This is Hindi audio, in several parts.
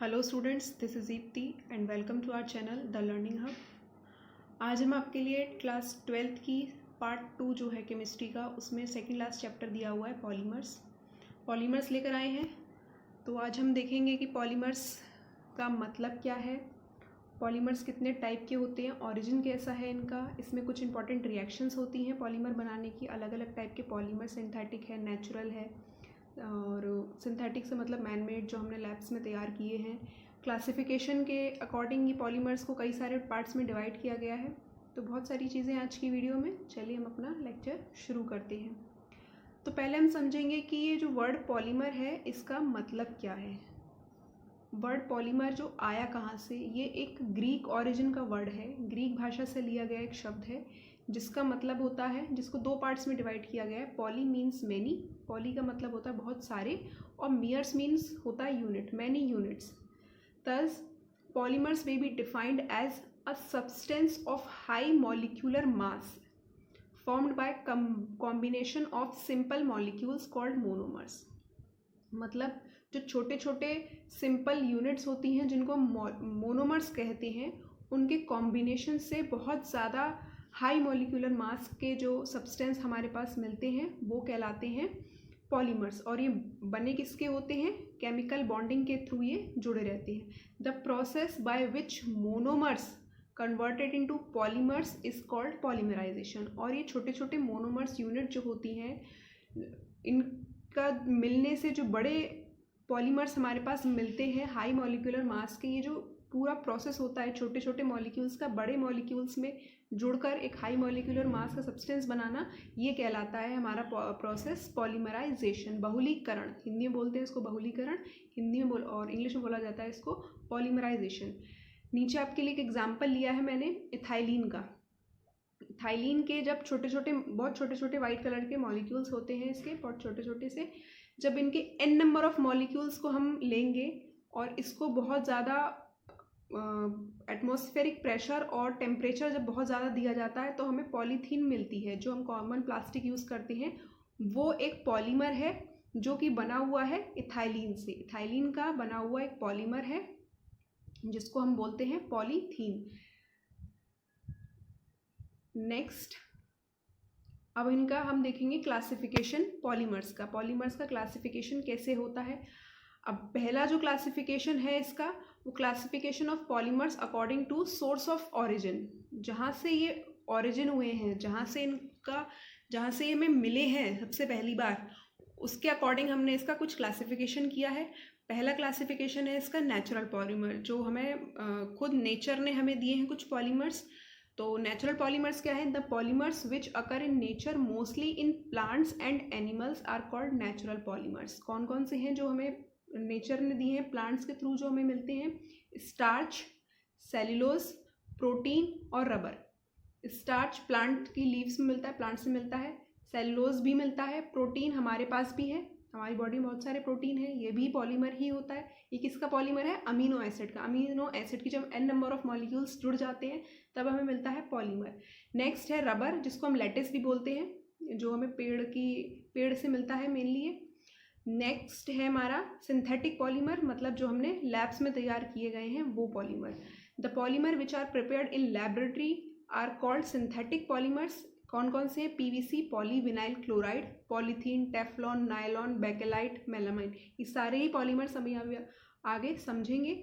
Hello students, this is Deepti and welcome to our channel the learning hub. आज हम आपके लिए क्लास 12th की पार्ट 2 जो है केमिस्ट्री का, उसमें सेकंड लास्ट चैप्टर दिया हुआ है पॉलीमर्स लेकर आए हैं। तो आज हम देखेंगे कि पॉलीमर्स का मतलब क्या है, पॉलीमर्स कितने टाइप के होते हैं, ओरिजिन कैसा है इनका, इसमें कुछ इंपॉर्टेंट रिएक्शंस होती हैं पॉलीमर बनाने की। अलग अलग टाइप के पॉलीमर, सिंथेटिक है, नेचुरल है, और सिंथेटिक से मतलब मैन मेड जो हमने लैब्स में तैयार किए हैं। क्लासिफिकेशन के अकॉर्डिंग ये पॉलीमर्स को कई सारे पार्ट्स में डिवाइड किया गया है। तो बहुत सारी चीज़ें आज की वीडियो में। चलिए हम अपना लेक्चर शुरू करते हैं। तो पहले हम समझेंगे कि ये जो वर्ड पॉलीमर है इसका मतलब क्या है। वर्ड पॉलीमर जो आया कहाँ से, ये एक ग्रीक ओरिजिन का वर्ड है, ग्रीक भाषा से लिया गया एक शब्द है जिसका मतलब होता है, जिसको दो पार्ट्स में डिवाइड किया गया है। पॉली मीन्स मैनी, पॉली का मतलब होता है बहुत सारे, और मियर्स मीन्स होता है unit, many units. Thus polymers may be defined as a substance of high molecular mass formed by combination of simple molecules called monomers। मतलब जो छोटे छोटे सिंपल यूनिट्स होती हैं जिनको मोनोमर्स कहते हैं, उनके कॉम्बिनेशन से बहुत ज़्यादा हाई मॉलिक्यूलर मास के जो सब्सटेंस हमारे पास मिलते हैं वो कहलाते हैं पॉलीमर्स। और ये बने किसके होते हैं, केमिकल बॉन्डिंग के थ्रू ये जुड़े रहते हैं। The process by which monomers converted into polymers is called polymerization. और ये छोटे छोटे मोनोमर्स यूनिट जो होती हैं, इनका मिलने से जो बड़े पॉलीमर्स हमारे पास मिलते हैं हाई मॉलिक्यूलर मास के, ये जो पूरा प्रोसेस होता है छोटे छोटे मॉलिक्यूल्स का बड़े मॉलिक्यूल्स में जुड़कर एक हाई मॉलिक्यूलर मास का सब्सटेंस बनाना, ये कहलाता है हमारा प्रोसेस पॉलीमराइजेशन, बहुलीकरण। हिंदी में बोलते हैं इसको बहुलीकरण, हिंदी में और इंग्लिश में बोला जाता है इसको पॉलीमराइजेशन। नीचे आपके लिए एक एग्जाम्पल लिया है मैंने इथाइलिन का। इथाइलिन के जब छोटे छोटे, बहुत छोटे छोटे वाइट कलर के मॉलिक्यूल्स होते हैं इसके, बहुत छोटे छोटे से, जब इनके n नंबर ऑफ मॉलिक्यूल्स को हम लेंगे और इसको बहुत ज़्यादा एटमॉस्फेरिक प्रेशर और टेम्परेचर जब बहुत ज़्यादा दिया जाता है तो हमें पॉलीथीन मिलती है। जो हम कॉमन प्लास्टिक यूज़ करते हैं वो एक पॉलीमर है जो कि बना हुआ है इथाइलिन से। इथाइलिन का बना हुआ एक पॉलीमर है जिसको हम बोलते हैं पॉलीथीन। नेक्स्ट, अब इनका हम देखेंगे क्लासिफिकेशन पॉलीमर्स का। पॉलीमर्स का क्लासिफिकेशन कैसे होता है। अब पहला जो क्लासिफिकेशन है इसका, वो classification of polymers according to source of origin. जहाँ से ये ऑरिजिन हुए हैं, जहाँ से ये हमें मिले हैं सबसे पहली बार, उसके अकॉर्डिंग हमने इसका कुछ क्लासिफिकेशन किया है। पहला क्लासिफिकेशन है इसका नेचुरल पॉलीमर, जो हमें खुद नेचर ने हमें दिए हैं कुछ पॉलीमर्स। तो नेचुरल पॉलीमर्स क्या है, the polymers which occur in nature mostly in plants and animals are called natural polymers. कौन कौन से हैं जो हमें नेचर ने दिए हैं, प्लांट्स के थ्रू जो हमें मिलते हैं, स्टार्च, सेल्यूलोज, प्रोटीन और रबर। स्टार्च प्लांट की लीव्स में मिलता है, प्लांट से मिलता है। सेल्यूलोज भी मिलता है, प्रोटीन हमारे पास भी है, हमारी बॉडी में बहुत सारे प्रोटीन है, ये भी पॉलीमर ही होता है। ये किसका पॉलीमर है, अमीनो एसिड का। अमीनो एसिड की जब n नंबर ऑफ मॉलिक्यूल्स जुड़ जाते हैं तब हमें मिलता है पॉलीमर। नेक्स्ट है रबर, जिसको हम लेटिस भी बोलते हैं, जो हमें पेड़ से मिलता है मेनली। नेक्स्ट है हमारा सिंथेटिक पॉलीमर, मतलब जो हमने लैब्स में तैयार किए गए हैं वो polymer. The polymer which are prepared in laboratory are called synthetic polymers. कौन कौन से हैं, PVC, polyvinyl chloride, polythene, Teflon, nylon, bakelite, melamine. ये सारे ही पॉलीमर्स हमें आगे समझेंगे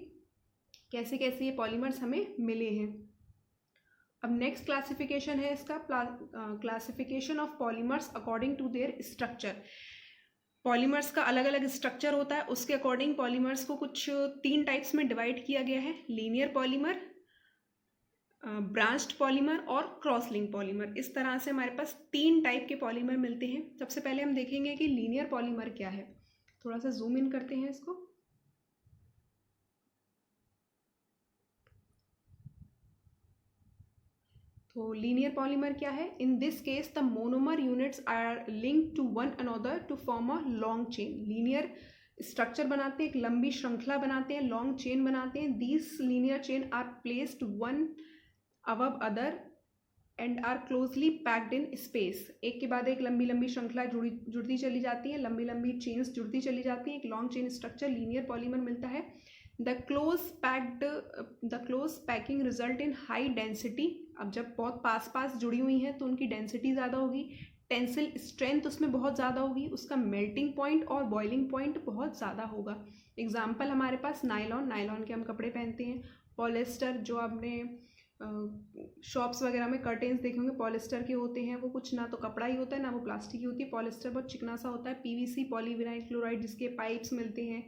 कैसे कैसे ये पॉलीमर्स हमें मिले हैं। अब नेक्स्ट क्लासिफिकेशन है इसका classification of polymers according to their structure. Polymers का अलग अलग स्ट्रक्चर होता है, उसके अकॉर्डिंग पॉलीमर्स को कुछ 3 टाइप्स में डिवाइड किया गया है, लीनियर पॉलीमर, ब्रांच्ड पॉलीमर और क्रॉस लिंक पॉलीमर। इस तरह से हमारे पास 3 टाइप के पॉलीमर मिलते हैं। सबसे पहले हम देखेंगे कि लीनियर पॉलीमर क्या है। थोड़ा सा जूम इन करते हैं इसको। तो लीनियर पॉलीमर क्या है, in this case the monomer units are linked to one another to form a long chain. Linear structure बनाते हैं, एक लंबी श्रृंखला बनाते हैं, लॉन्ग चेन बनाते हैं। These linear chain are placed one above other and are closely packed in space. एक के बाद एक लंबी लंबी श्रृंखला जुड़ती चली जाती है, लंबी लंबी चेन्स जुड़ती चली जाती है, एक long chain structure linear polymer मिलता है। The close packing result in high density. अब जब बहुत पास पास जुड़ी हुई हैं तो उनकी डेंसिटी ज़्यादा होगी, टेंसिल स्ट्रेंथ उसमें बहुत ज़्यादा होगी, उसका मेल्टिंग पॉइंट और बॉइलिंग पॉइंट बहुत ज़्यादा होगा। एग्जाम्पल हमारे पास नायलॉन के हम कपड़े पहनते हैं। पॉलिस्टर, जो आपने शॉप्स वगैरह में कर्टेन्स देखे होंगे पॉलिस्टर के होते हैं, वो कुछ ना तो कपड़ा ही होता है ना वो प्लास्टिक ही होती है। पॉलिस्टर बहुत चिकना सा होता है। पीवीसी पॉलीविनाइल क्लोराइड, जिसके पाइप्स मिलते हैं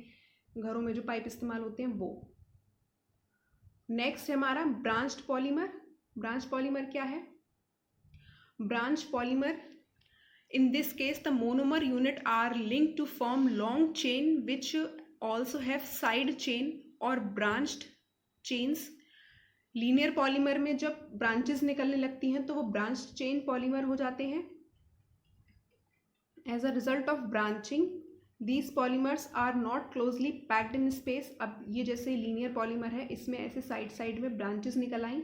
घरों में, जो पाइप इस्तेमाल होते हैं वो। नेक्स्ट है हमारा ब्रांच्ड पॉलीमर। ब्रांच पॉलीमर क्या है? Branch polymer, in this case the monomer unit are linked to form long chain which also have side chain or branched chains। Linear polymer में जब ब्रांचेस निकलने लगती हैं तो वो ब्रांच्ड चेन पॉलीमर हो जाते हैं। As a result of branching these polymers are not closely packed in space. अब ये जैसे लीनियर पॉलीमर है, इसमें ऐसे साइड साइड में ब्रांचेस निकल आई,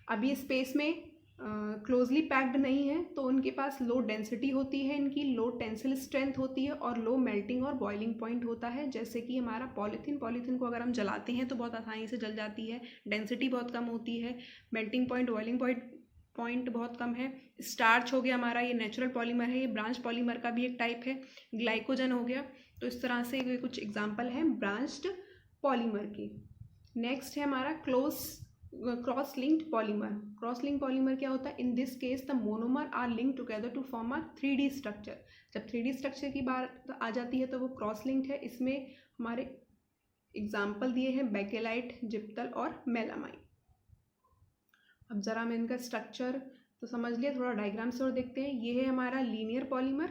अब ये स्पेस में क्लोजली पैक्ड नहीं है तो उनके पास लो डेंसिटी होती है, इनकी लो टेंसिल स्ट्रेंथ होती है और लो मेल्टिंग और बॉइलिंग पॉइंट होता है। जैसे कि हमारा पॉलीथीन को अगर हम जलाते हैं तो बहुत आसानी से जल जाती है, डेंसिटी बहुत कम होती है, मेल्टिंग पॉइंट बॉइलिंग पॉइंट बहुत कम है। स्टार्च हो गया हमारा, ये नेचुरल पॉलीमर है, ये ब्रांच पॉलीमर का भी एक टाइप है। ग्लाइकोजन हो गया। तो इस तरह से ये कुछ एग्जाम्पल हैं ब्रांच्ड पॉलीमर के। नेक्स्ट है हमारा cross linked polymer. Cross link polymer क्या होता है? In this case the monomer are link together to form a 3D structure. जब 3D स्ट्रक्चर की बात आ जाती है तो वो क्रॉस लिंक्ड है। इसमें हमारे एग्जाम्पल दिए हैं बेकेलाइट, जिप्टल और मेलामाइन। अब जरा मैं इनका स्ट्रक्चर तो समझ लिया, थोड़ा डायग्राम से और देखते हैं। ये है हमारा लीनियर पॉलीमर,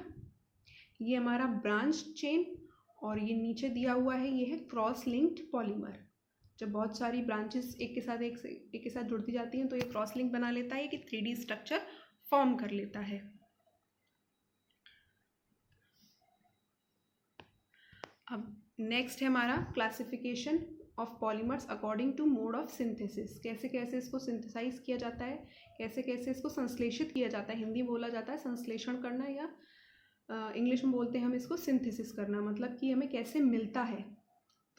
ये हमारा ब्रांच चेन, और ये नीचे दिया हुआ है ये है क्रॉस लिंक्ड पॉलीमर। जब बहुत सारी ब्रांचेस एक के साथ जुड़ती जाती हैं तो ये क्रॉस लिंक बना लेता है कि 3D स्ट्रक्चर फॉर्म कर लेता है। अब नेक्स्ट है हमारा classification of polymers according to mode of synthesis. कैसे कैसे इसको सिंथेसाइज किया जाता है, कैसे कैसे इसको संश्लेषित किया जाता है। हिंदी बोला जाता है संश्लेषण करना, या इंग्लिश में बोलते हैं हम इसको सिंथेसिस करना, मतलब कि हमें कैसे मिलता है।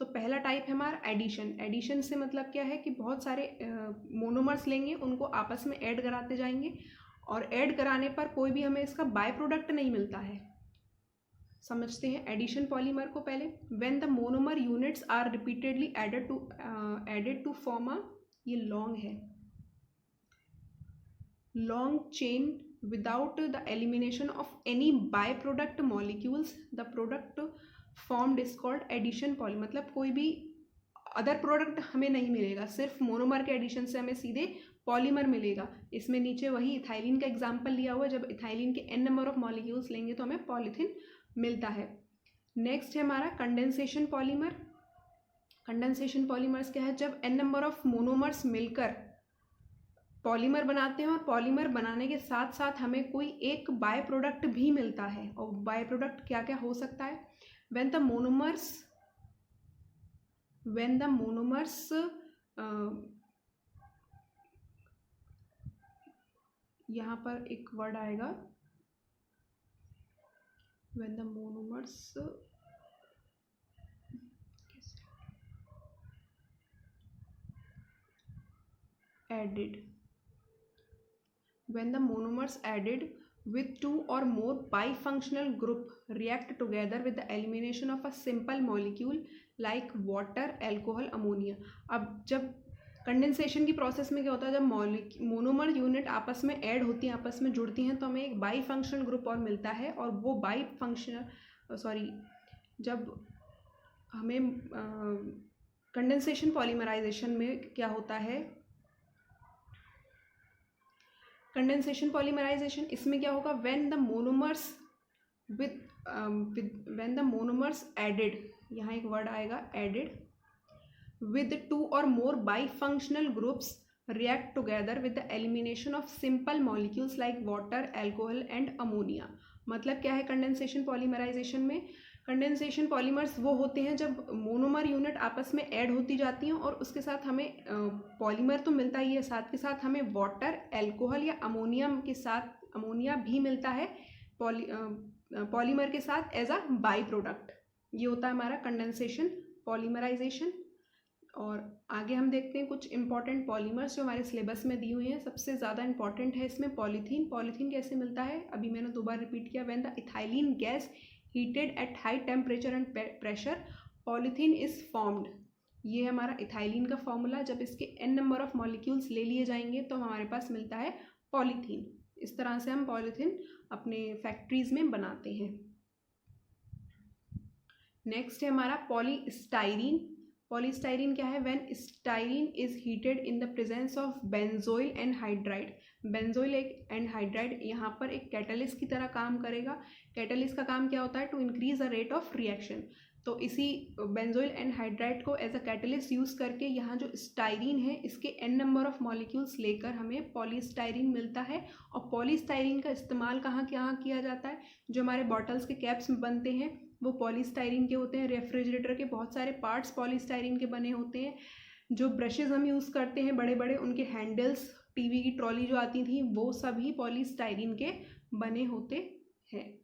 तो पहला टाइप है हमारा एडिशन। एडिशन से मतलब क्या है कि बहुत सारे मोनोमर्स लेंगे, उनको आपस में ऐड कराते जाएंगे, और ऐड कराने पर कोई भी हमें इसका बाय प्रोडक्ट नहीं मिलता है। समझते हैं एडिशन पॉलीमर को पहले। When the monomer units are repeatedly added to form a, ये लॉन्ग है, long chain without the elimination of any byproduct molecules, the product formed is called addition polymer। मतलब कोई भी अदर प्रोडक्ट हमें नहीं मिलेगा, सिर्फ मोनोमर के एडिशन से हमें सीधे पॉलीमर मिलेगा। इसमें नीचे वही इथाइलिन का एग्जाम्पल लिया हुआ है, जब इथाइलिन के n नंबर ऑफ मॉलिक्यूल्स लेंगे तो हमें पॉलीथीन मिलता है। नेक्स्ट है हमारा कंडेंसेशन पॉलीमर। कंडेंसेशन पॉलीमर्स क्या है? जब n नंबर ऑफ मोनोमर्स मिलकर पॉलीमर बनाते हैं और पॉलीमर बनाने के साथ साथ हमें कोई एक बाय प्रोडक्ट भी मिलता है। और बाय प्रोडक्ट क्या क्या हो सकता है? व्हेन द मोनोमर्स यहाँ पर एक वर्ड आएगा, when the monomers added, when the monomers added with two or more bifunctional group react together with the elimination of a simple molecule like water, alcohol, ammonia। अब जब कंडेंसेशन की प्रोसेस में क्या होता है, जब मोनोमर यूनिट आपस में ऐड होती हैं, आपस में जुड़ती हैं, तो हमें एक बाई फंक्शनल ग्रुप और मिलता है। और वो जब हमें कंडेंसेशन पॉलीमराइजेशन में क्या होता है, कंडेंसेशन पॉलीमराइजेशन, इसमें क्या होगा? व्हेन द मोनोमर्स एडेड, यहाँ एक वर्ड आएगा added, with two or more bifunctional groups react together with the elimination of simple molecules like water, alcohol and ammonia. मतलब क्या है कंडेंसेशन पॉलीमराइजेशन में? कंडेंसेशन पॉलीमर्स वो होते हैं जब मोनोमर यूनिट आपस में ऐड होती जाती हैं और उसके साथ हमें पॉलीमर तो मिलता ही है, साथ के साथ हमें वाटर, अल्कोहल या अमोनियम के साथ अमोनिया भी मिलता है पॉलीमर के साथ एज अ बाई प्रोडक्ट। ये होता है हमारा कंडेंसेशन पॉलीमराइजेशन। और आगे हम देखते हैं कुछ इंपॉर्टेंट पॉलीमर्स जो हमारे सिलेबस में दी हुई हैं। सबसे ज़्यादा इंपॉर्टेंट है इसमें पॉलीथीन। पॉलीथीन कैसे मिलता है, अभी मैंने दोबारा रिपीट किया, when the ethylene gas heated at high temperature and pressure polythene is formed. ये है हमारा इथाइलिन का फॉर्मूला। जब इसके n नंबर ऑफ मॉलिक्यूल्स ले लिए जाएंगे तो हमारे पास मिलता है पॉलीथीन। इस तरह से हम पॉलीथीन अपने फैक्ट्रीज में बनाते हैं। नेक्स्ट है हमारा पॉलीस्टाइरीन। पॉलीस्टाइरीन क्या है, when styrene is heated in the presence of benzoyl anhydride. Benzoyl anhydride यहाँ पर एक कैटलिस्ट की तरह काम करेगा। कैटलिस्ट का काम क्या होता है, to increase the rate of reaction. तो इसी बेंजोइल एनहाइड्राइड को एज अ कैटलिस्ट यूज़ करके यहाँ जो स्टाइरीन है इसके n नंबर ऑफ मॉलिक्यूल्स लेकर हमें पॉलीस्टाइरीन मिलता है। और पॉलीस्टाइरीन का इस्तेमाल कहाँ किया जाता है, जो हमारे बॉटल्स के कैप्स में बनते हैं वो पॉलीस्टाइरीन के होते हैं। रेफ्रिजरेटर के बहुत सारे पार्ट्स पॉलीस्टाइरीन के बने होते हैं। जो ब्रशेज़ हम यूज़ करते हैं बड़े बड़े, उनके हैंडल्स, टीवी की ट्रॉली जो आती थी, वो सभी पॉलीस्टाइरीन के बने होते हैं।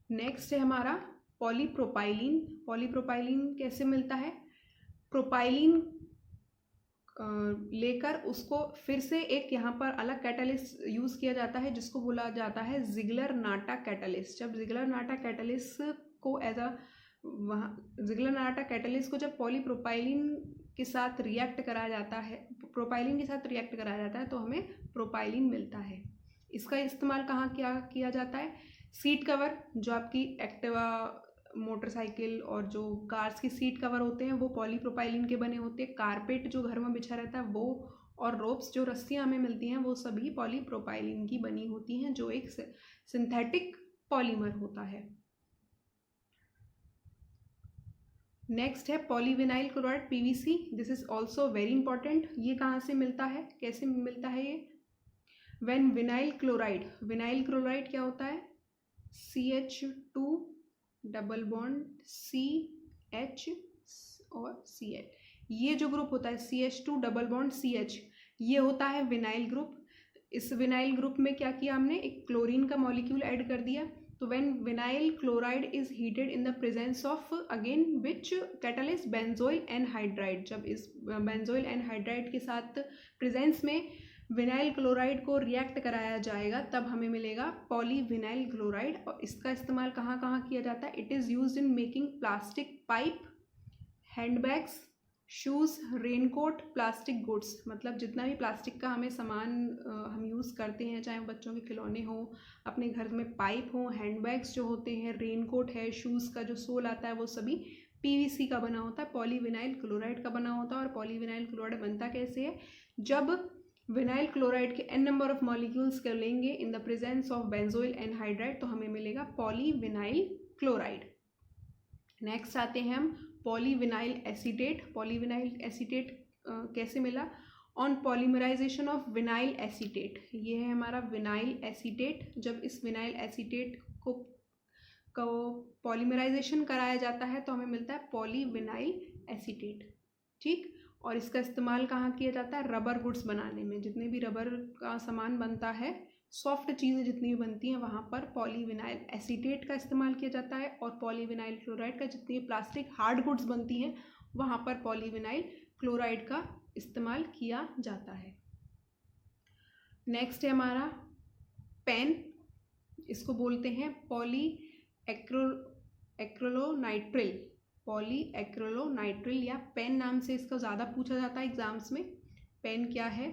नेक्स्ट है हमारा पॉलीप्रोपाइलीन। पॉलीप्रोपाइलीन कैसे मिलता है, प्रोपाइलीन लेकर उसको फिर से एक यहाँ पर अलग कैटलिस्ट यूज़ किया जाता है जिसको बोला जाता है जिगलर-नाटा कैटलिस्ट। जब जिगलर-नाटा कैटलिस्ट को जिगलर-नाटा कैटलिस्ट को जब पॉलीप्रोपाइलीन के साथ रिएक्ट कराया जाता है, प्रोपाइलीन के साथ रिएक्ट कराया जाता है तो हमें प्रोपाइलीन मिलता है। इसका इस्तेमाल कहाँ किया जाता है, सीट कवर, जो आपकी एक्टिवा, मोटरसाइकिल और जो कार्स की सीट कवर होते हैं वो पॉलीप्रोपाइलीन के बने होते हैं। कारपेट जो घर में बिछा रहता है वो, और रोप्स जो रस्सियाँ हमें मिलती हैं वो सभी पॉलीप्रोपाइलीन की बनी होती हैं, जो एक सिंथेटिक पॉलीमर होता है। नेक्स्ट है polyvinyl chloride PVC। This is also very important. ये कहाँ से मिलता है, कैसे मिलता है ये, व्हेन विनाइल क्लोराइड क्या होता है, CH2 डबल बॉन्ड CH और Cl, ये जो ग्रुप होता है CH2 डबल बॉन्ड CH, ये होता है विनाइल ग्रुप। इस विनाइल ग्रुप में क्या किया हमने, एक क्लोरीन का मॉलिक्यूल ऐड कर दिया। तो when vinyl chloride is heated in the presence of again which catalyst, benzoyl anhydride. जब इस बेंजोइल एनहाइड्राइड के साथ प्रेजेंस में विनाइल क्लोराइड को रिएक्ट कराया जाएगा तब हमें मिलेगा पॉलीविनाइल क्लोराइड। और इसका इस्तेमाल कहाँ किया जाता है, it is used in making plastic pipe, handbags, shoes, raincoat, plastic goods. मतलब जितना भी प्लास्टिक का हमें सामान हम यूज़ करते हैं, चाहे बच्चों के खिलौने हों, अपने घर में पाइप हों, हैंडबैग्स जो होते हैं, रेनकोट है, शूज़ का जो सोल आता है वो सभी PVC का बना होता है, पॉलीविनाइल क्लोराइड का बना होता है। और पॉलीविनाइल क्लोराइड बनता कैसे है, जब विनाइल क्लोराइड के n नंबर ऑफ मॉलिक्यूल्स कर लेंगे इन the presence of benzoyl anhydride तो हमें मिलेगा पॉलीविनाइल क्लोराइड। नेक्स्ट आते हैं हम पॉलीविनाइल एसीटेट। पॉलीविनाइल एसीटेट कैसे मिला, on polymerization of vinyl acetate. ये है हमारा विनाइल एसीटेट। जब इस विनाइल एसीटेट को पॉलीमराइजेशन कराया जाता है तो हमें मिलता है पॉलीविनाइल एसीटेट। ठीक, और इसका इस्तेमाल कहाँ किया जाता है, रबर गुड्स बनाने में। जितने भी रबर का सामान बनता है, सॉफ्ट चीज़ें जितनी भी बनती हैं, वहाँ पर पॉलीविनाइल एसीटेट का इस्तेमाल किया जाता है। और पॉलीविनाइल क्लोराइड का जितनी प्लास्टिक हार्ड गुड्स बनती हैं वहाँ पर पॉलीविनाइल क्लोराइड का इस्तेमाल किया जाता है। नेक्स्ट है हमारा पेन। इसको बोलते हैं पॉलीएक्रिलोनाइट्रिल, पॉलीएक्रिलोनाइट्रिल या पेन नाम से इसका ज़्यादा पूछा जाता है एग्जाम्स में। पेन क्या है,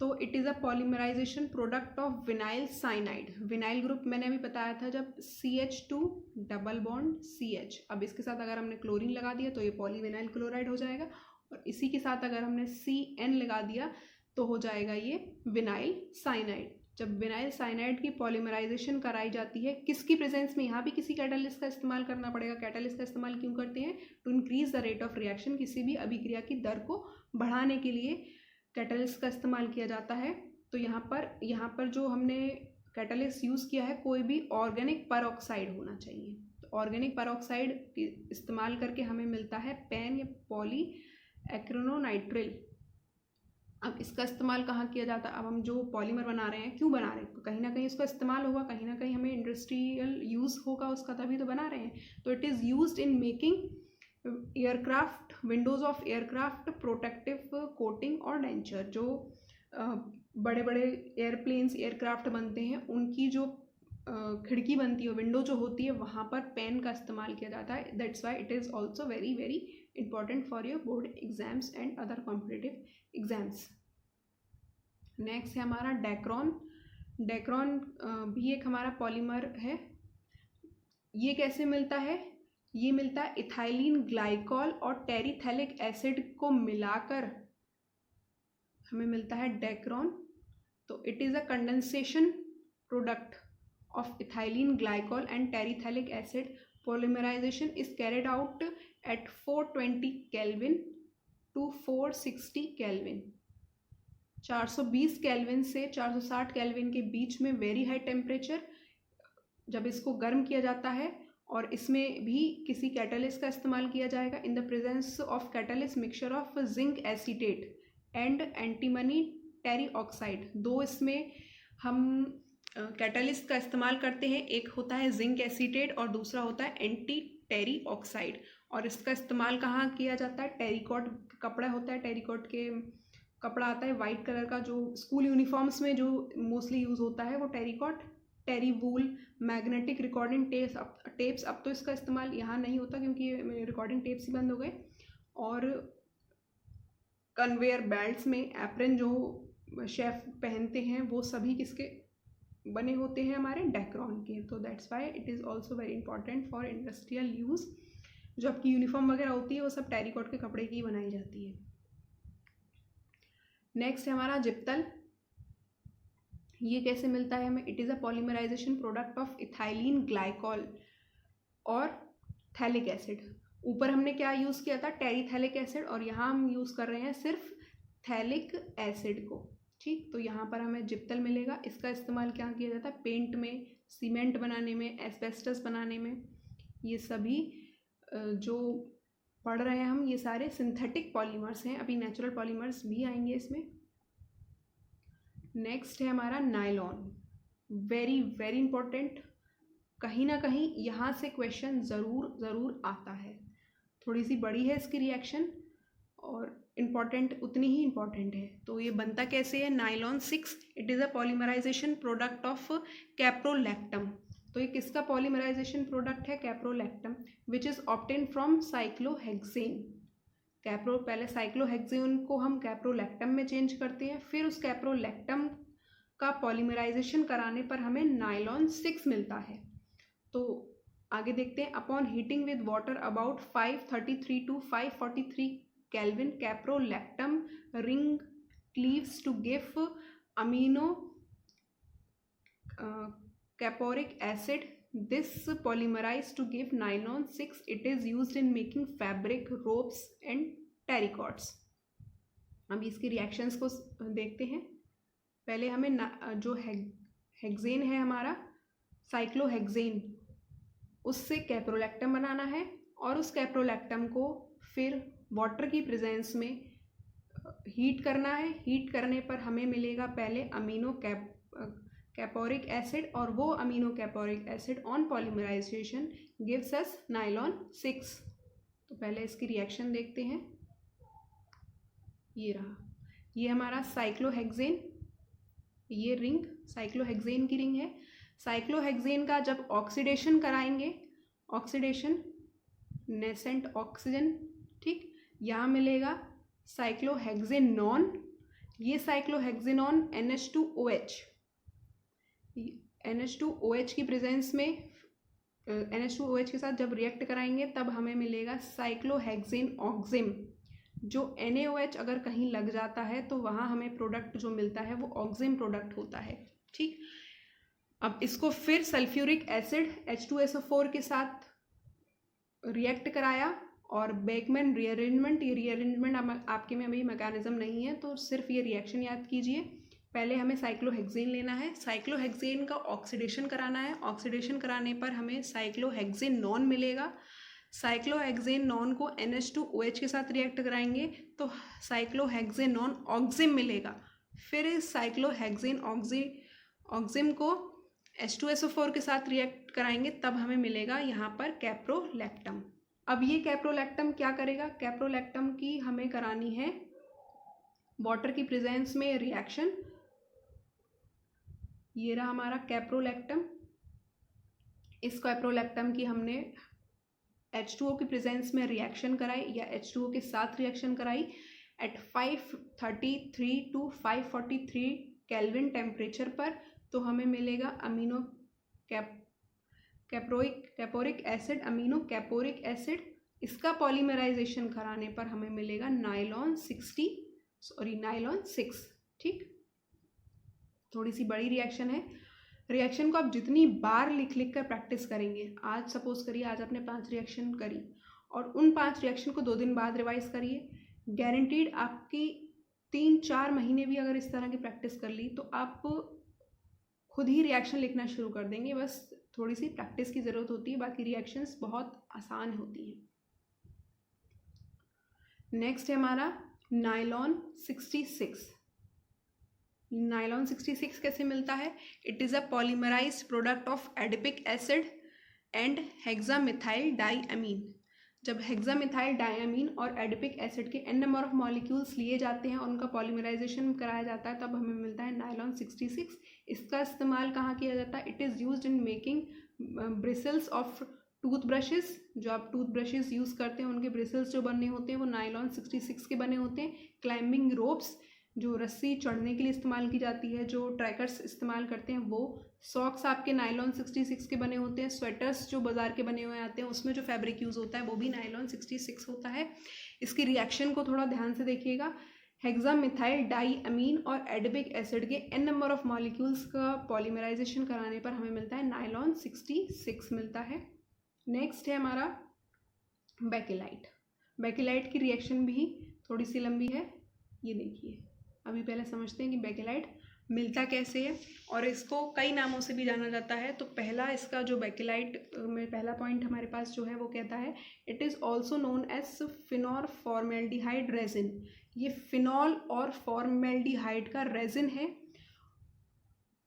तो it is a polymerization product of vinyl cyanide. Vinyl group मैंने अभी बताया था, जब CH2 डबल बॉन्ड CH, अब इसके साथ अगर हमने क्लोरीन लगा दिया तो ये पॉलीविनाइल क्लोराइड हो जाएगा, और इसी के साथ अगर हमने CN लगा दिया तो हो जाएगा ये विनाइल साइनाइड। जब विनाइल साइनाइड की पॉलीमराइजेशन कराई जाती है, किसकी प्रेजेंस में, यहाँ भी किसी कैटलिस्ट का इस्तेमाल करना पड़ेगा। कैटलिस्ट का इस्तेमाल क्यों करते हैं, to increase the rate of reaction, किसी भी अभिक्रिया की दर को बढ़ाने के लिए कैटलिस्ट का इस्तेमाल किया जाता है। तो यहाँ पर जो हमने कैटलिस्ट यूज़ किया है, कोई भी ऑर्गेनिक परऑक्साइड होना चाहिए। तो ऑर्गेनिक पेरोक्साइड इस्तेमाल करके हमें मिलता है पेन या पॉली एक्रिनोनाइट्रिल। अब इसका इस्तेमाल कहाँ किया जाता है? अब हम जो पॉलीमर बना रहे हैं, क्यों बना रहे हैं? कहीं ना कहीं इसका इस्तेमाल होगा, कहीं ना कहीं हमें इंडस्ट्रियल यूज़ होगा उसका, तभी तो बना रहे हैं। तो it is used in making aircraft, Windows of aircraft, protective coating और डेंचर। जो बड़े बड़े एयरप्लेन्स, एयरक्राफ्ट बनते हैं, उनकी जो खिड़की बनती है, विंडो जो होती है, वहाँ पर पेन का इस्तेमाल किया जाता है। That's why it is also very very important for your board exams and other competitive exams. Next है हमारा डेक्रॉन। डेक्रॉन भी एक हमारा पॉलीमर है। ये कैसे मिलता है? ये मिलता है इथाइलिन ग्लाइकॉल और टेरिथैलिक एसिड को मिलाकर हमें मिलता है डेक्रॉन। तो it is a condensation product of ethylene glycol and terephthalic acid. Polymerization is carried out at 420 Kelvin to 460 Kelvin. 420 kelvin से 460 केल्विन के बीच में वेरी हाई टेम्परेचर जब इसको गर्म किया जाता है, और इसमें भी किसी कैटलिस्ट का इस्तेमाल किया जाएगा in the presence of catalyst mixture of zinc acetate and antimony trioxide. दो इसमें हम कैटलिस्ट का इस्तेमाल करते हैं, एक होता है जिंक एसीटेट और दूसरा होता है एंटी टेरी ऑक्साइड। और इसका इस्तेमाल कहाँ किया जाता है? टेरिकॉट कपड़ा होता है, टेरिकॉट के कपड़ा आता है वाइट कलर का, जो स्कूल यूनिफॉर्म्स में जो मोस्टली यूज़ होता है वो टेरिकॉट, टेरी वूल, मैग्नेटिक रिकॉर्डिंग टेप्स। अब तो इसका इस्तेमाल यहाँ नहीं होता क्योंकि रिकॉर्डिंग टेप्स ही बंद हो गए। और कन्वेयर बेल्ट्स में एप्रन जो शेफ पहनते हैं, वो सभी किसके बने होते हैं? हमारे डेक्रॉन के। तो that's why it is also very important for industrial use. जो आपकी यूनिफॉर्म वगैरह होती है वो सब टेरिकॉट के कपड़े की बनाई जाती है। नेक्स्ट है हमारा जिप्तल। ये कैसे मिलता है हमें? It is a polymerization product of ethylene glycol और थैलिक एसिड। ऊपर हमने क्या यूज़ किया था? टेरिथैलिक एसिड, और यहाँ हम यूज़ कर रहे हैं सिर्फ थैलिक एसिड को। ठीक, तो यहाँ पर हमें जिप्तल मिलेगा। इसका इस्तेमाल क्या किया जाता है? पेंट में, सीमेंट बनाने में, एस्बेस्टस बनाने में। ये सभी जो पढ़ रहे हैं हम, ये सारे सिंथेटिक पॉलीमर्स हैं। अभी नेचुरल पॉलीमर्स भी आएंगे इसमें। नेक्स्ट है हमारा नायलॉन। Very very important. कहीं ना कहीं यहाँ से क्वेश्चन ज़रूर आता है। थोड़ी सी बड़ी है इसकी रिएक्शन और इम्पॉर्टेंट उतनी ही इम्पॉर्टेंट है। तो ये बनता कैसे है? Nylon 6 it is a polymerization product of caprolactam. तो ये किसका पॉलीमराइजेशन प्रोडक्ट है? Caprolactam, which is obtain from cyclohexane. पहले साइक्लोहेक्सेन को हम कैप्रोलैक्टम में चेंज करते हैं, फिर उस कैप्रोलैक्टम का पॉलीमराइजेशन कराने पर हमें नाइलॉन 6 मिलता है। तो आगे देखते हैं। Upon heating with water about 533 to 543 Kelvin, caprolactam ring cleaves to give amino caporic acid. This polymerized to give nylon 6. It is used in making fabric, ropes and terracots. अब इसकी रिएक्शंस को देखते हैं। पहले हमें जो हेक्सेन है हमारा, साइक्लोहेक्सेन, उससे कैप्रोलैक्टम बनाना है, और उस कैप्रोलैक्टम को फिर वाटर की प्रेजेंस में हीट करना है। हीट करने पर हमें मिलेगा पहले अमीनो कैपोरिक एसिड, और वो amino caproic acid on polymerisation gives us nylon 6। तो पहले इसकी रिएक्शन देखते हैं। ये रहा, ये हमारा साइक्लोहेक्सेन, ये रिंग साइक्लोहेक्सेन की रिंग है। साइक्लोहेक्सेन का जब ऑक्सीडेशन कराएंगे, ऑक्सीडेशन नेसेंट ऑक्सीजन, ठीक, यहाँ मिलेगा साइक्लोहेक्सेनॉन। ये साइक्लोहेक्सेनॉन NH2OH, NH2OH की प्रेजेंस में NH2OH के साथ जब रिएक्ट कराएंगे तब हमें मिलेगा साइक्लोहेक्सेन ऑक्सिम। जो NaOH अगर कहीं लग जाता है तो वहाँ हमें प्रोडक्ट जो मिलता है वो ऑक्सिम प्रोडक्ट होता है। ठीक, अब इसको फिर सल्फ्यूरिक एसिड H2SO4 के साथ रिएक्ट कराया और बेकमैन रीअरेंजमेंट। ये रीअरेंजमेंट आपके में अभी मैकेनिज्म नहीं है तो सिर्फ ये रिएक्शन याद कीजिए। पहले हमें साइक्लोहेक्सेन लेना है। साइक्लोहेक्सेन का ऑक्सीडेशन कराना है। ऑक्सीडेशन कराने पर हमें साइक्लोहेक्सेन नॉन मिलेगा। साइक्लोहेक्सेन नॉन को NH2OH के साथ रिएक्ट कराएंगे तो साइक्लोहेक्सेन नॉन ऑक्जिम मिलेगा। फिर इस साइक्लोहेक्सेन ऑक्जिम को H2SO4 के साथ रिएक्ट कराएंगे, तब हमें मिलेगा यहाँ पर कैप्रोलैक्टम। अब ये कैप्रोलैक्टम क्या करेगा? कैप्रोलैक्टम की हमें करानी है वाटर की प्रेजेंस में रिएक्शन। ये रहा हमारा कैप्रोलैक्टम। इस कैप्रोलैक्टम की हमने H2O की प्रेजेंस में रिएक्शन कराई या H2O के साथ रिएक्शन कराई एट 533 टू 543 केल्विन टेम्परेचर पर, तो हमें मिलेगा amino caproic acid, amino caproic acid. इसका पॉलीमराइजेशन कराने पर हमें मिलेगा नायलॉन 6। ठीक, थोड़ी सी बड़ी रिएक्शन है। रिएक्शन को आप जितनी बार लिख कर प्रैक्टिस करेंगे, आज सपोज करिए आज आपने 5 रिएक्शन करी और उन 5 रिएक्शन को 2 दिन बाद रिवाइज करिए, गारंटीड आपकी 3-4 महीने भी अगर इस तरह की प्रैक्टिस कर ली तो आप खुद ही रिएक्शन लिखना शुरू कर देंगे। बस थोड़ी सी प्रैक्टिस की ज़रूरत होती है, बाकी रिएक्शंस बहुत आसान होती हैं। नेक्स्ट है हमारा नायलॉन 66। नायलॉन 66 कैसे मिलता है? It is a polymerised product of adipic acid and hexamethyl diamine. जब हेक्सामिथाइल डाइअमीन और एडिपिक एसिड के n नंबर ऑफ मॉलिक्यूल्स लिए जाते हैं और उनका पॉलीमराइजेशन कराया जाता है, तब हमें मिलता है नायलॉन 66। इसका इस्तेमाल कहाँ किया जाता है? It is used in making bristles of tooth brushes. जो आप टूथ ब्रशेस यूज़ करते हैं उनके ब्रिसल्स जो बने होते हैं वो नायलॉन 66 के बने होते हैं। क्लाइंबिंग रोप्स, जो रस्सी चढ़ने के लिए इस्तेमाल की जाती है, जो ट्रैकर्स इस्तेमाल करते हैं वो। सॉक्स आपके नायलॉन 66 के बने होते हैं। स्वेटर्स जो बाज़ार के बने हुए आते हैं उसमें जो फैब्रिक यूज़ होता है वो भी नायलॉन 66 होता है। इसकी रिएक्शन को थोड़ा ध्यान से देखिएगा। हेक्सामिथाइल डाइअमीन और एडिपिक एसिड के n नंबर ऑफ मॉलिक्यूल्स का पॉलीमराइजेशन कराने पर हमें मिलता है नायलॉन 66 मिलता है। नेक्स्ट है हमारा बेकेलाइट। बेकेलाइट की रिएक्शन भी थोड़ी सी लंबी है, ये देखिए। अभी पहले समझते हैं कि बेकेलाइट मिलता कैसे है और इसको कई नामों से भी जाना जाता है। तो पहला इसका जो बेकेलाइट में पहला पॉइंट हमारे पास जो है वो कहता है it is also known as phenol formaldehyde resin. ये फिनॉल और फॉर्मेल्डिहाइड का रेजिन है।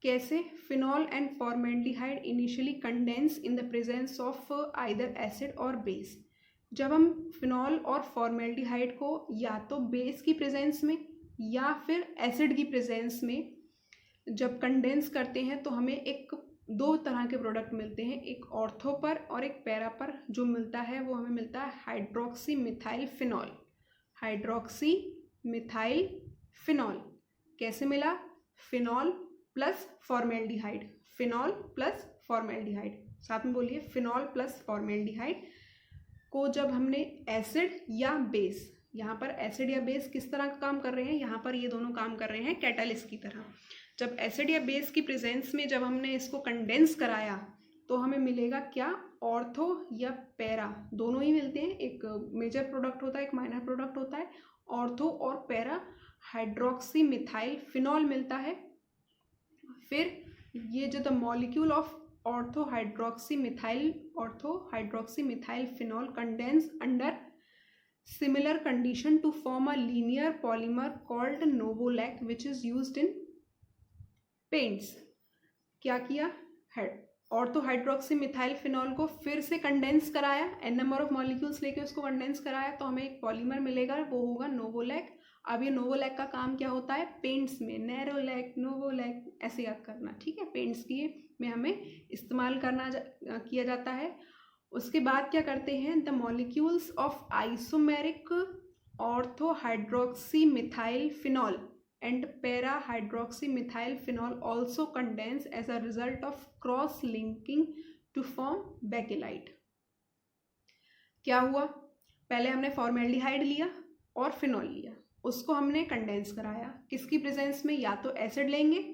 कैसे? Phenol and formaldehyde initially condense in the presence of either acid और बेस। जब हम फिनॉल और फॉर्मेल्डिहाइड को या तो बेस की प्रेजेंस में या फिर एसिड की प्रेजेंस में जब कंडेंस करते हैं तो हमें 2 तरह के प्रोडक्ट मिलते हैं, एक ऑर्थो पर और एक पैरा पर। जो मिलता है वो हमें मिलता है hydroxy methyl phenol. Hydroxy methyl phenol कैसे मिला? Phenol plus formaldehyde. Phenol plus formaldehyde, साथ में बोलिए, फिनॉल प्लस फॉर्मेल्डिहाइड को जब हमने एसिड या बेस, यहाँ पर एसिड या बेस किस तरह का काम कर रहे हैं? यहाँ पर ये दोनों काम कर रहे हैं कैटालिस्ट की तरह। जब एसिड या बेस की प्रेजेंस में जब हमने इसको कंडेंस कराया तो हमें मिलेगा क्या? ऑर्थो या पैरा, दोनों ही मिलते हैं। एक मेजर प्रोडक्ट होता है, एक माइनर प्रोडक्ट होता है। ऑर्थो और पैरा हाइड्रोक्सी मिथाइल फिनॉल मिलता है। फिर ये जो the molecule of ortho hydroxy methyl phenol condense under similar condition to form a linear polymer called Novolac which is used in paints। क्या किया? ऑर्थो हाइड्रोक्सी मिथाइल फिनॉल को फिर से कंडेंस कराया, n नंबर ऑफ मॉलिक्यूल्स लेके उसको कंडेंस कराया तो हमें एक पॉलीमर मिलेगा, वो होगा नोवोलैक। अब ये नोवोलैक का काम क्या होता है? पेंट्स में नैरोलैक, नोवोलैक ऐसे याद करना, ठीक है। पेंट्स की में हमें इस्तेमाल किया जाता है। उसके बाद क्या करते हैं? The molecules of isomeric ortho hydroxy methyl phenol and para hydroxy methyl phenol also condense as a result of cross linking to form bakelite. क्या हुआ? पहले हमने फॉर्मेल्डिहाइड लिया और फिनॉल लिया, उसको हमने कंडेंस कराया किसकी प्रेजेंस में? या तो एसिड लेंगे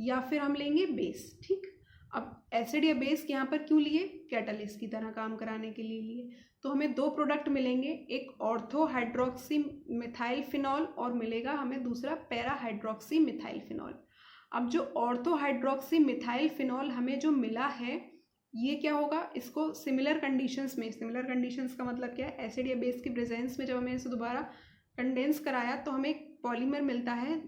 या फिर हम लेंगे बेस, ठीक। अब एसिड या बेस यहाँ पर क्यों लिए? कैटालिस्ट की तरह काम कराने के लिए लिए। तो हमें दो प्रोडक्ट मिलेंगे, एक ऑर्थो हाइड्रोक्सी मिथाइल फिनॉल और मिलेगा हमें दूसरा पैरा हाइड्रोक्सी मिथाइल फिनॉल। अब जो ऑर्थो हाइड्रोक्सी मिथाइल फिनॉल हमें जो मिला है ये क्या होगा, इसको सिमिलर कंडीशंस में, सिमिलर कंडीशंस का मतलब क्या है, एसिड या बेस की प्रेजेंस में जब हमें इसे दोबारा कंडेंस कराया तो हमें एक पॉलीमर मिलता है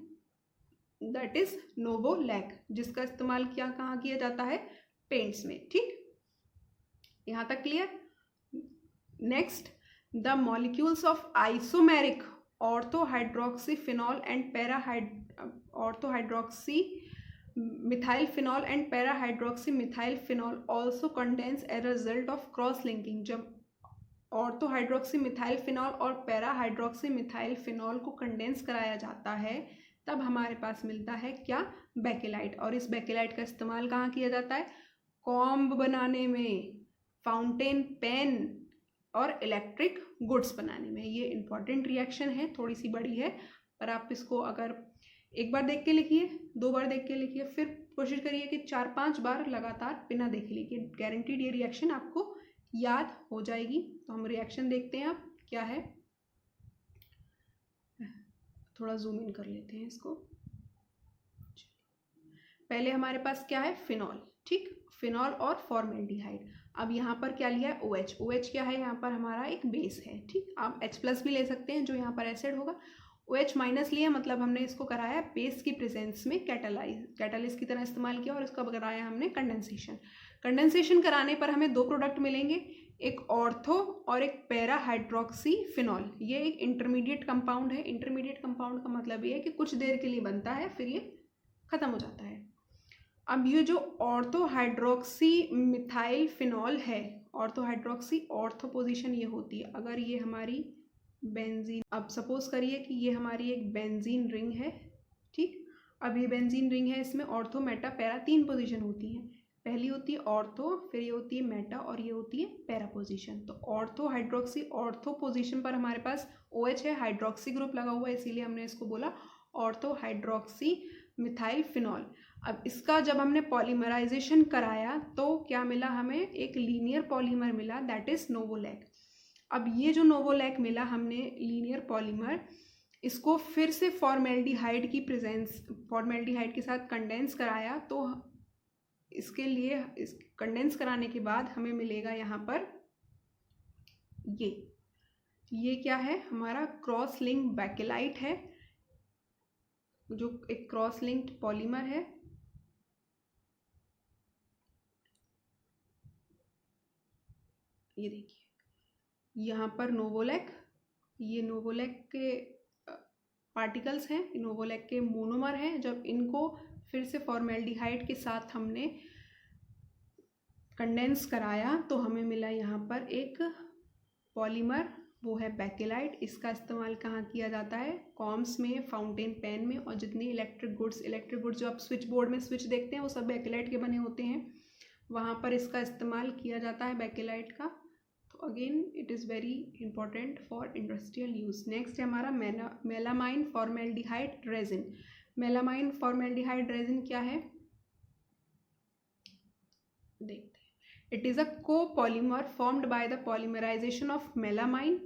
दैट इज नोवोलैक, जिसका इस्तेमाल कहाँ किया जाता है, पेंट्स में। ठीक, यहाँ तक clear. Next, the molecules of isomeric orthohydroxy phenol and orthohydroxy methyl phenol and parahydroxy methyl phenol also condense as a result of cross linking. जब ऑर्थोहाइड्रोक्सी मिथाइल फिनॉल और पैराहाइड्रोक्सी मिथाइल फिनॉल को कंडेंस कराया जाता है तब हमारे पास मिलता है क्या, बेकेलाइट। और इस बेकेलाइट का इस्तेमाल कहाँ किया जाता है, कॉम्ब बनाने में, फाउंटेन पेन और इलेक्ट्रिक गुड्स बनाने में। ये इंपॉर्टेंट रिएक्शन है, थोड़ी सी बड़ी है, पर आप इसको अगर एक बार देख के लिखिए, दो बार देख के लिखिए, फिर कोशिश करिए कि 4-5 बार लगातार बिना देखे लिखिए, गारंटीड ये रिएक्शन आपको याद हो जाएगी। तो हम रिएक्शन देखते हैं अब क्या है, थोड़ा जूम इन कर लेते हैं इसको। पहले हमारे पास क्या है, फिनॉल। ठीक, फिनॉल और फॉर्मेल्डिहाइड। अब यहाँ पर क्या लिया है, OH। OH क्या है, यहाँ पर हमारा एक बेस है। ठीक, आप H+ भी ले सकते हैं जो यहाँ पर एसिड होगा। OH- लिया, मतलब हमने इसको कराया बेस की प्रेजेंस में कैटालिस्ट की तरह इस्तेमाल किया और इसका कराया हमने कंडेंसेशन। कंडेंसेशन कराने पर हमें दो प्रोडक्ट मिलेंगे, एक ऑर्थो और एक पैरा हाइड्रोक्सी फिनॉल। ये एक इंटरमीडिएट कंपाउंड है। इंटरमीडिएट कंपाउंड का मतलब ये है कि कुछ देर के लिए बनता है फिर ये खत्म हो जाता है। अब ये जो ऑर्थो हाइड्रोक्सी मिथाइल फिनॉल है, ऑर्थो हाइड्रोक्सी ऑर्थो पोजीशन ये होती है, अगर ये हमारी बेंजीन, अब सपोज करिए कि ये हमारी एक बेंजीन रिंग है। ठीक, अब ये बेंजीन रिंग है, इसमें ऑर्थो मेटा पैरा 3 पोजीशन होती हैं। पहली होती है ऑर्थो, फिर ये होती है मेटा और ये होती है पैरा पोजीशन। तो ऑर्थो हाइड्रोक्सी ऑर्थो पोजीशन पर हमारे पास OH है, हाइड्रोक्सी ग्रुप लगा हुआ है, इसीलिए हमने इसको बोला ऑर्थो हाइड्रोक्सी मिथाइल फिनॉल। अब इसका जब हमने पॉलीमराइजेशन कराया तो क्या मिला हमें, एक लीनियर पॉलीमर मिला दैट इज नोवोलैक। अब ये जो नोवोलैक मिला हमने लीनियर पॉलीमर, इसको फिर से फॉर्मेल्डिहाइड की प्रेजेंस, फॉर्मेल्डिहाइड के साथ कंडेंस कराया, तो इसके लिए इस कंडेंस कराने के बाद हमें मिलेगा यहाँ पर ये क्या है, हमारा क्रॉस लिंक बेकेलाइट है, जो एक क्रॉस लिंक्ड पॉलीमर है। ये देखिए यहाँ पर नोवोलैक, ये नोवोलैक के पार्टिकल्स हैं, नोवोलैक के मोनोमर हैं। जब इनको फिर से फॉर्मेल्डिहाइड के साथ हमने कंडेंस कराया तो हमें मिला यहाँ पर एक पॉलीमर, वो है बेकेलाइट। इसका इस्तेमाल कहाँ किया जाता है, कॉम्स में, फाउंटेन पेन में, और जितनी इलेक्ट्रिक गुड्स जो आप स्विच बोर्ड में स्विच देखते हैं वो सब बेकेलाइट के बने होते हैं, वहाँ पर इसका इस्तेमाल किया जाता है बेकेलाइट का। तो again it is very important for industrial use. Next है हमारा melamine formaldehyde resin. Melamine formaldehyde resin क्या है, देखते हैं। It is a copolymer formed by the polymerisation of melamine.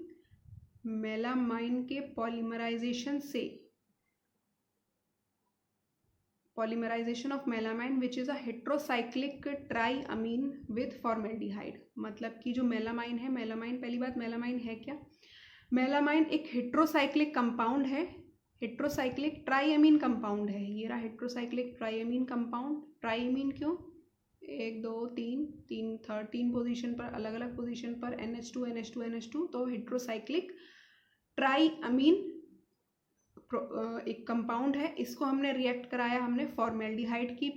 Melamine के पॉलीमराइजेशन से, polymerisation of melamine which is a heterocyclic triamine with formaldehyde. मतलब कि जो मेलामाइन है, मेलामाइन, पहली बात मेलामाइन है क्या, मेलामाइन एक हेट्रोसाइक्लिक कंपाउंड है, हेट्रोसाइक्लिक ट्राईअमीन कंपाउंड है। ये रहा हेट्रोसाइक्लिक ट्राईअमीन कंपाउंड। ट्राईअमीन क्यों, 1 2 3 पोजीशन पर, अलग अलग पोजीशन पर NH2 NH2 NH2, तो हेट्रोसाइक्लिक ट्राईअमीन एक कंपाउंड है। इसको हमने रिएक्ट कराया, हमने फॉर्मेल्डिहाइड की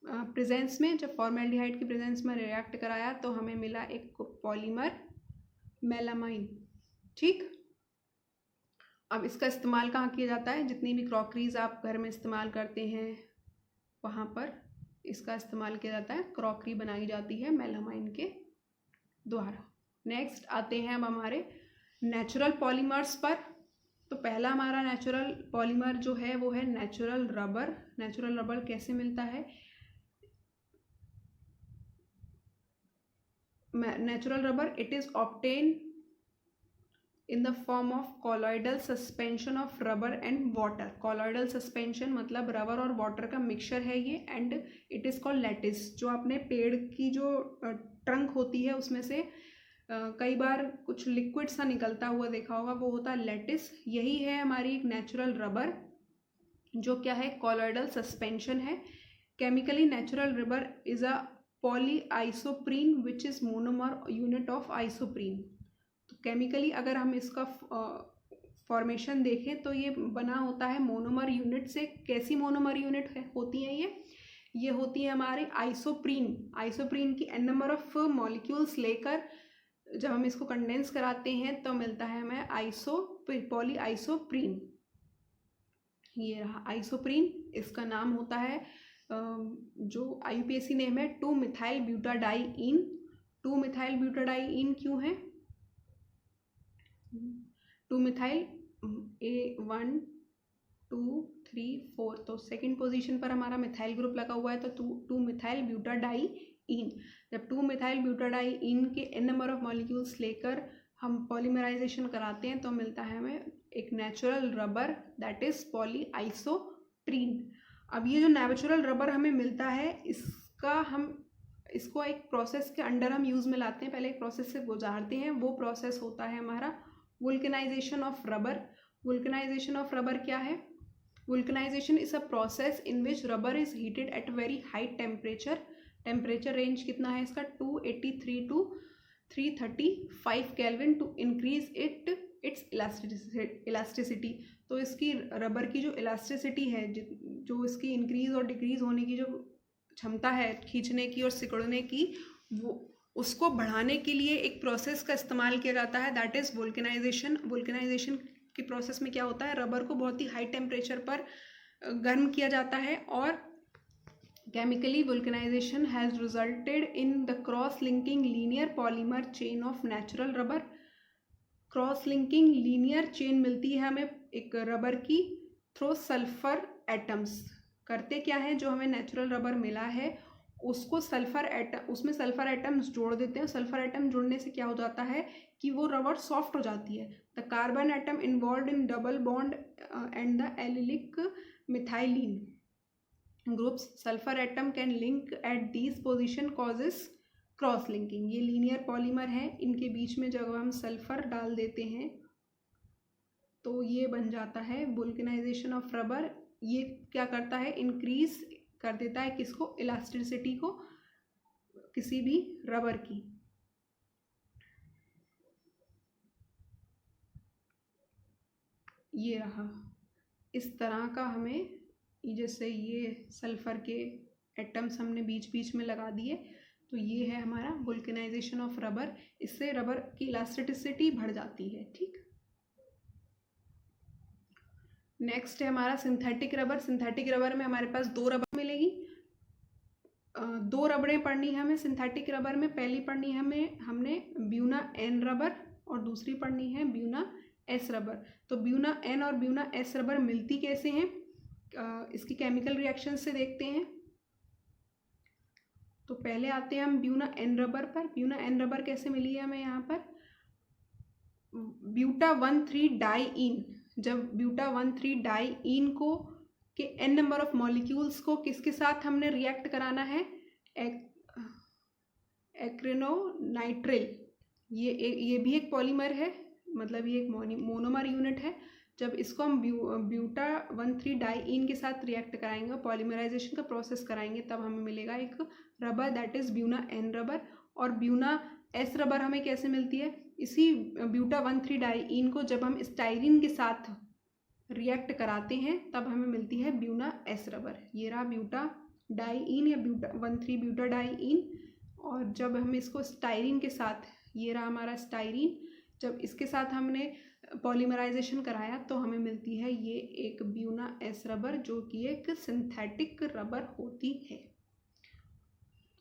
प्रेजेंस में। जब फॉर्मेल्डिहाइड की प्रेजेंस में रिएक्ट कराया तो हमें मिला एक पॉलीमर मेलामाइन। ठीक, अब इसका इस्तेमाल कहाँ किया जाता है, जितनी भी क्रॉकरीज आप घर में इस्तेमाल करते हैं वहाँ पर इसका इस्तेमाल किया जाता है, क्रॉकरी बनाई जाती है मेलामाइन के द्वारा। नेक्स्ट आते हैं अब हमारे नेचुरल पॉलीमर्स पर। तो पहला हमारा नेचुरल पॉलीमर जो है वो है नेचुरल रबर। नेचुरल रबर कैसे मिलता है, natural rubber it is obtain in the form of colloidal suspension of rubber and water. Colloidal suspension मतलब रबर और वाटर का मिक्सचर है ये, and it is called lattice. जो अपने पेड़ की जो ट्रंक होती है उसमें से कई बार कुछ लिक्विड सा निकलता हुआ देखा होगा, वो होता है लैटिस। यही है हमारी एक नेचुरल रबर, जो क्या है, कॉलॉइडल सस्पेंशन है। Chemically natural rubber is a polyisoprene which is monomer unit of isoprene. तो केमिकली अगर हम इसका फॉर्मेशन देखें तो ये बना होता है मोनोमर यूनिट से। कैसी मोनोमर यूनिट होती हैं ये होती है हमारे आइसोप्रीन। आइसोप्रीन की n नंबर ऑफ मॉलिक्यूल्स लेकर जब हम इसको कंडेंस कराते हैं तो मिलता है हमें पॉलीआइसोप्रीन। ये रहा आइसोप्रीन, इसका नाम होता है जो IUPAC नेम है 2-मिथाइल ब्यूटाडाइईन। 2-मिथाइल ब्यूटाडाइईन क्यों है? 2-मिथाइल A1 2 3 4, तो सेकेंड पोजीशन पर हमारा मिथाइल ग्रुप लगा हुआ है, तो 2-मिथाइल ब्यूटाडाइईन। जब 2-मिथाइल ब्यूटाडाइईन के n नंबर ऑफ मॉलिक्यूल्स लेकर हम पॉलीमराइजेशन कराते हैं तो मिलता है हमें एक नेचुरल रबर दैट इज पॉलीआइसोप्रीन। अब ये जो नेचुरल रबर हमें मिलता है इसको एक प्रोसेस के अंडर हम यूज़ में लाते हैं, पहले एक प्रोसेस से गुजारते हैं। वो प्रोसेस होता है हमारा vulcanisation of rubber. Vulcanisation of rubber क्या है? Vulcanisation is a process in which rubber is heated at very high temperature. Temperature range कितना है इसका? 283 to 335 kelvin to increase its elasticity. तो इसकी रबर की जो इलास्टिसिटी है, जो इसकी इंक्रीज और डिक्रीज होने की जो क्षमता है खींचने की और सिकुड़ने की, वो उसको बढ़ाने के लिए एक प्रोसेस का इस्तेमाल किया जाता है दैट इज़ वुल्कनाइजेशन। वुल्कनाइजेशन की प्रोसेस में क्या होता है, रबर को बहुत ही हाई टेम्परेचर पर गर्म किया जाता है और chemically vulcanisation has resulted in the cross linking linear polymer chain of natural rubber. Cross linking linear chain मिलती है हमें एक रबर की थ्रू सल्फर एटम्स। करते क्या है, जो हमें नेचुरल रबर मिला है उसको उसमें सल्फर एटम्स जोड़ देते हैं। सल्फर एटम जुड़ने से क्या हो जाता है कि वो रबर सॉफ्ट हो जाती है। The carbon atom involve in double bond and the allylic methylene groups sulphur atom can link at these position causes cross linking. ये लीनियर पॉलीमर है, इनके बीच में जब हम सल्फर डाल देते हैं तो ये बन जाता है वुल्कनाइजेशन ऑफ रबर। ये क्या करता है, इंक्रीज कर देता है किसको, इलास्टिसिटी को किसी भी रबर की। ये रहा इस तरह का हमें, जैसे ये सल्फर के एटम्स हमने बीच बीच में लगा दिए, तो ये है हमारा वुल्कनाइजेशन ऑफ रबर। इससे रबर की इलास्टिसिटी बढ़ जाती है। ठीक, नेक्स्ट है हमारा सिंथेटिक रबर। सिंथेटिक रबर में हमारे पास 2 रबर मिलेगी। 2 रबड़ें पढ़नी है हमें सिंथेटिक रबर में। पहली पढ़नी है हमने ब्यूना N रबर और दूसरी पढ़नी है ब्यूना S रबर। तो ब्यूना N और ब्यूना S रबर मिलती कैसे हैं, इसकी केमिकल रिएक्शन से देखते हैं। तो पहले आते हैं हम ब्यूना N रबर पर। ब्यूना N रबर कैसे मिली है हमें यहाँ पर, ब्यूटा 1,3 डाइईन। जब ब्यूटा 1,3 डाइईन को के n नंबर ऑफ मॉलिक्यूल्स को किसके साथ हमने रिएक्ट कराना है, एक्रेनोनाइट्रिल। ये भी एक पॉलीमर है, मतलब ये एक मोनोमर यूनिट है। जब इसको हम ब्यूटा 1,3 डाइईन के साथ रिएक्ट कराएंगे, पॉलीमराइजेशन का प्रोसेस कराएंगे, तब हमें मिलेगा एक rubber that is Buena N rubber. और ब्यूना S रबर हमें कैसे मिलती है, इसी ब्यूटा 1,3 डाइईन को जब हम स्टाइरिन के साथ रिएक्ट कराते हैं तब हमें मिलती है ब्यूना S रबर। ये रहा ब्यूटा डाइईन या ब्यूटा 1,3 ब्यूटा डाइईन। और जब हम इसको स्टाइरिन के साथ, ये रहा हमारा स्टाइरिन, जब इसके साथ हमने पॉलीमराइजेशन कराया तो हमें मिलती है ये एक ब्यूना S रबर, जो कि एक सिंथेटिक रबर होती है।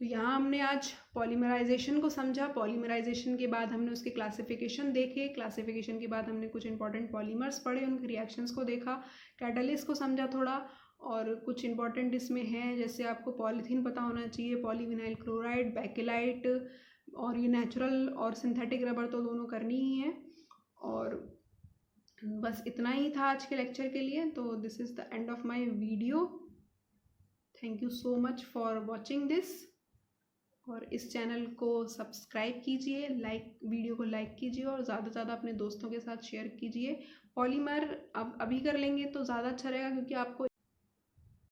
तो यहाँ हमने आज पॉलीमराइजेशन को समझा। पॉलीमराइजेशन के बाद हमने उसके क्लासिफिकेशन देखे। क्लासिफिकेशन के बाद हमने कुछ इंपॉर्टेंट पॉलीमर्स पढ़े, उनके रिएक्शंस को देखा, कैटालिस्ट को समझा थोड़ा, और कुछ इंपॉर्टेंट इसमें है जैसे आपको पॉलीथीन पता होना चाहिए, पॉलीविनाइल क्लोराइड, बैकेलाइट, और ये नेचुरल और सिंथेटिक रबर तो दोनों करनी ही है। और बस इतना ही था आज के लेक्चर के लिए। तो this is the end of my video. Thank you so much for watching this. और इस चैनल को सब्सक्राइब कीजिए, वीडियो को लाइक कीजिए और ज़्यादा से ज़्यादा अपने दोस्तों के साथ शेयर कीजिए। पॉलीमर अब अभी कर लेंगे तो ज़्यादा अच्छा रहेगा, क्योंकि आपको